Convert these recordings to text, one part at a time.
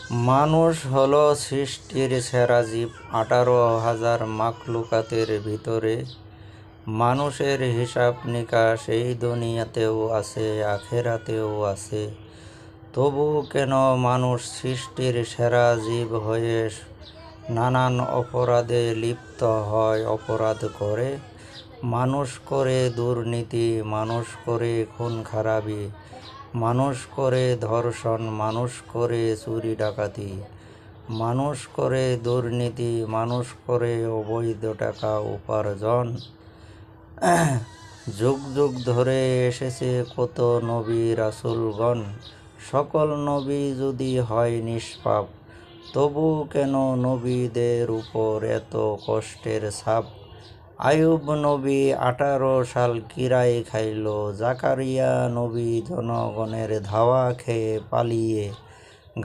মানুষ হলো সৃষ্টির সেরা জীব। 18,000 মাখলুকাতের ভিতরে মানুষের হিসাব নিকাশ এই দুনিয়াতেও আছে, আখেরাতেও আছে। তবু কেন মানুষ সৃষ্টির সেরা জীব হয়ে নানান অপরাধে লিপ্ত হয়, অপরাধ করে? মানুষ করে দুর্নীতি, মানুষ করে খুন খারাপি, মানুষ করে ধর্ষণ, মানুষ করে চুরি ডাকাতি, মানুষ করে দুর্নীতি, মানুষ করে অবৈধ টাকা উপার্জন। যুগ যুগ ধরে এসেছে কত নবী রাসূলগণ। সকল নবী যদি হয় নিষ্পাপ, তবু কেন নবীদের উপর এত কষ্টের ছাপ? আইয়ুব নবী 18 সাল কিরায় খাইল, জাকারিয়া নবী জনগণের ধাওয়া খেয়ে পালিয়ে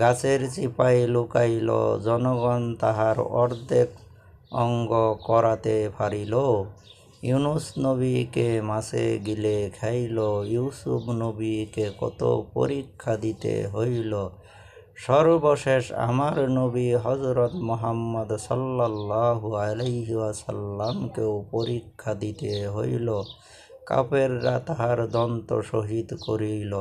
গাছের চিপায় লুকাইল, জনগণ তাহার অর্ধেক অঙ্গ করাতে পারিল। ইউনুস নবীকে মাছে গিলে খাইল, ইউসুফ নবীকে কত পরীক্ষা দিতে হইল। সর্বশেষ আমার নবী হযরত মুহাম্মদ সাল্লাল্লাহু আলাইহি ওয়াসাল্লামকেও পরীক্ষা দিতে হইল। কাফেররা তাহার দন্ত শহীদ করিল।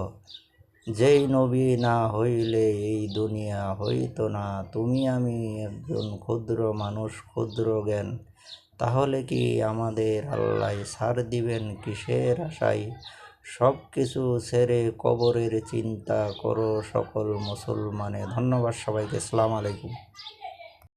যেই নবী না হইলে এই দুনিয়া হইত না। তুমি আমি একজন ক্ষুদ্র মানুষ, ক্ষুদ্র জ্ঞান। তাহলে কি আমাদের আল্লাহ ছাড় দিবেন কিসের আশায়? সব কিছু ছেড়ে কবরের চিন্তা করো সকল মুসলমানে। ধন্যবাদ সবাইকে। আসসালামু আলাইকুম।